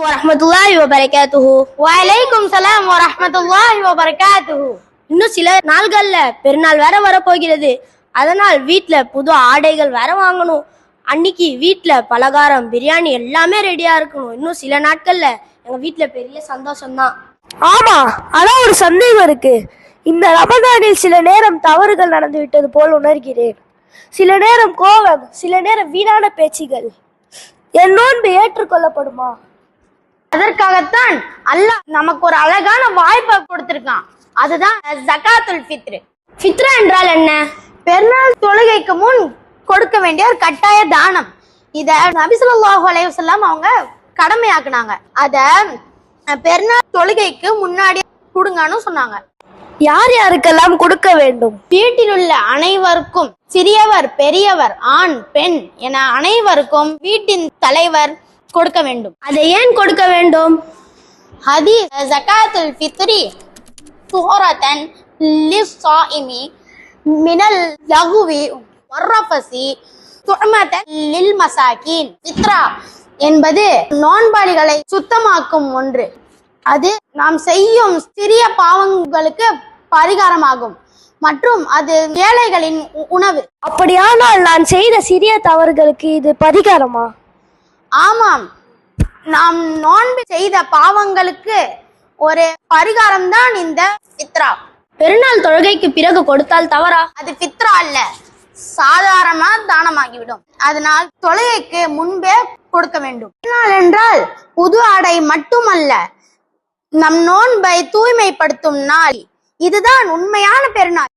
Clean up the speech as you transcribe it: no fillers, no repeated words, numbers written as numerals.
வரஹ்மத்துல்லாஹி வபரகாத்துஹு. வலைக்கும் சலாம் வரஹ்மத்துல்லாஹி வபரகாத்துஹு. இன்னும் சில நாள்கள்ல பெருநாள் வேற வரப்போகிறது. அதனால் வீட்டுல புது ஆடைகள் வேற வாங்கணும். அன்னைக்கு வீட்டுல பலகாரம் பிரியாணி எல்லாமே ரெடியா இருக்கணும். இன்னும் சில நாட்கள்ல எங்க வீட்டுல பெரிய சந்தோஷம்தான். ஆமா, ஆனா ஒரு சந்தேகம் இருக்கு. இந்த ரமதானில் சில நேரம் தவறுகள் நடந்து விட்டது போல் உணர்கிறேன். சில நேரம் கோபம், சில நேரம் வீணான பேச்சுகள். என் நோன்பு ஏற்றுக்கொள்ளப்படுமா? அதற்காகத்தான் அல்லாஹ் நமக்கு ஒரு அழகான வாய்ப்பை கொடுத்திருக்கான். அதுதான் ஜகாத்துல் ஃபித்ர். ஃபித்ரா என்றால் என்ன? பெருநாள் தொழுகைக்கு முன் கொடுக்க வேண்டிய ஒரு கட்டாய தானம். இத நபி ஸல்லல்லாஹு அலைஹி வஸல்லம் அவங்க கடமையாக்குனாங்க. அத பெருநாள் தொழுகைக்கு முன்னாடி கொடுங்கன்னு சொன்னாங்க. யார் யாருக்கெல்லாம் கொடுக்க வேண்டும்? வீட்டில் உள்ள அனைவருக்கும், சிறியவர் பெரியவர் ஆண் பெண் என அனைவருக்கும் வீட்டின் தலைவர் கொடுக்க வேண்டும். அதை ஏன் கொடுக்க வேண்டும்? ஹதீஸ் ஜகாத்துல் ஃபித்ரி சுஹரத்தன் லிஸ்ஸாயிமி மினல் லகுவி வர்ரஃபஸி துஅமத்தன் லில் மசாகின். ஃபித்ரா என்பது நோன்பாளிகளை சுத்தமாக்கும் ஒன்று. அது நாம் செய்யும் சிறிய பாவங்களுக்கு பரிகாரமாகும் மற்றும் அது ஏழைகளின் உணவு. அப்படியானால் நான் செய்த சிறிய தவறுகளுக்கு இது பரிகாரமா? ஆமாம், நாம் நோன்பு செய்த பாவங்களுக்கு ஒரு பரிகாரம் தான் இந்த ஃபித்ரா. பெருநாள் தொழுகைக்கு பிறகு கொடுத்தால் தவறா? அது ஃபித்ரா அல்ல, சாதாரண தானமாகிவிடும். அதனால் தொழுகைக்கு முன்பே கொடுக்க வேண்டும். பெருநாள் என்றால் புது ஆடை மட்டுமல்ல, நம் நோன்பை தூய்மைப்படுத்தும் நாள். இதுதான் உண்மையான பெருநாள்.